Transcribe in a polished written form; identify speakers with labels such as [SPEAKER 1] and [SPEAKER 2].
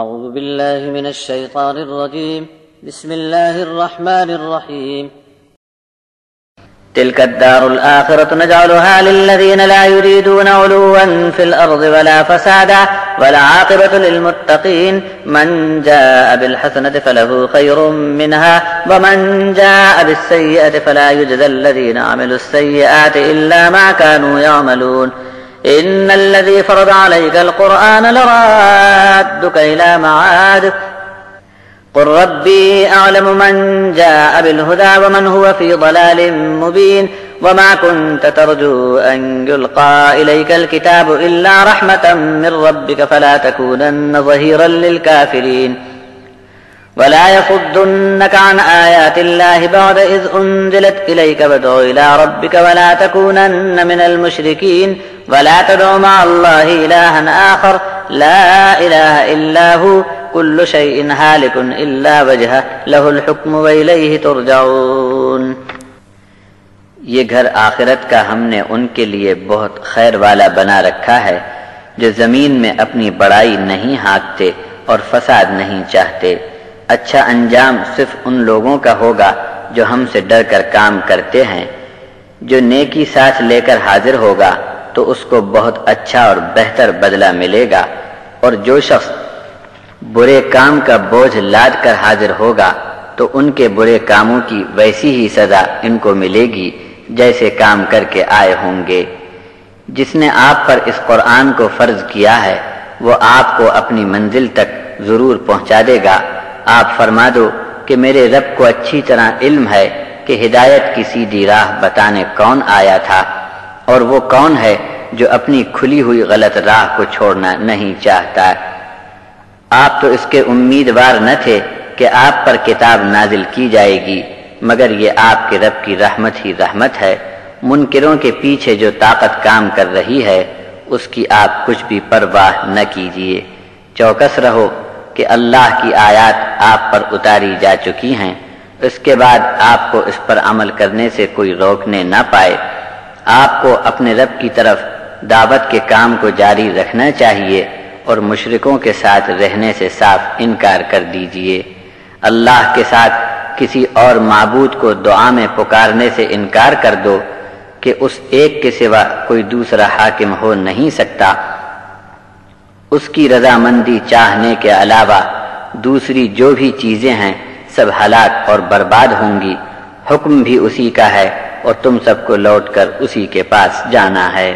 [SPEAKER 1] أعوذ بالله من الشيطان الرجيم بسم الله الرحمن الرحيم تلك الدار الآخرة نجعلها للذين لا يريدون علوا في الأرض ولا فسادا والعاقبة للمتقين من جاء بالحسنة فله خير منها ومن جاء بالسيئة فلا يجزى الذين عملوا السيئات إلا ما كانوا يعملون إن الذي فرض عليك القرآن لرادك إلى معاد قل ربي أعلم من جاء بالهدى ومن هو في ضلال مبين وما كنت ترجو أن يلقى إليك الكتاب إلا رحمة من ربك فلا تكونن ظهيرا للكافرين ولا يصدنك عن آيات الله بعد إذ أنزلت إليك وادع إلى ربك ولا تكونن من المشركين ولا تدع مع الله إلها آخر لا إله إلا هو كل شيء هالك إلا وجهه له الحكم وإليه ترجعون۔ یہ گھر آخرت کا ہم نے ان کے لیے بہت خیر والا بنا رکھا ہے جو زمین میں اپنی بڑائی نہیں ہانکتے اور فساد نہیں چاہتے۔ اچھا انجام صرف ان لوگوں کا ہوگا جو ہم سے ڈر کر کام کرتے ہیں۔ جو نیکی ساتھ لے کر حاضر ہوگا تو اس کو بہت اچھا اور بہتر بدلہ ملے گا، اور جو شخص برے کام کا بوجھ لاد کر حاضر ہوگا تو ان کے برے کاموں کی ویسی ہی سزا ان کو ملے گی جیسے کام کر کے آئے ہوں گے۔ جس نے آپ پر اس قرآن کو فرض کیا ہے وہ آپ کو اپنی منزل تک ضرور پہنچا دے گا۔ آپ فرما دو کہ میرے رب کو اچھی طرح علم ہے کہ ہدایت کی سیدھی راہ بتانے کون آیا تھا، اور وہ کون ہے جو اپنی کھلی ہوئی غلط راہ کو چھوڑنا نہیں چاہتا۔ آپ تو اس کے امیدوار نہ تھے کہ آپ پر کتاب نازل کی جائے گی، مگر یہ آپ کے رب کی رحمت ہی رحمت ہے۔ منکروں کے پیچھے جو طاقت کام کر رہی ہے اس کی آپ کچھ بھی پرواہ نہ کیجیے۔ چوکس رہو کہ اللہ کی آیات آپ پر اتاری جا چکی ہیں، اس کے بعد آپ کو اس پر عمل کرنے سے کوئی روکنے نہ پائے۔ آپ کو اپنے رب کی طرف دعوت کے کام کو جاری رکھنا چاہیے اور مشرکوں کے ساتھ رہنے سے صاف انکار کر دیجیے۔ اللہ کے ساتھ کسی اور معبود کو دعا میں پکارنے سے انکار کر دو کہ اس ایک کے سوا کوئی دوسرا حاکم ہو نہیں سکتا۔ اس کی رضامندی چاہنے کے علاوہ دوسری جو بھی چیزیں ہیں سب ہلاک اور برباد ہوں گی۔ حکم بھی اسی کا ہے اور تم سب کو لوٹ کر اسی کے پاس جانا ہے۔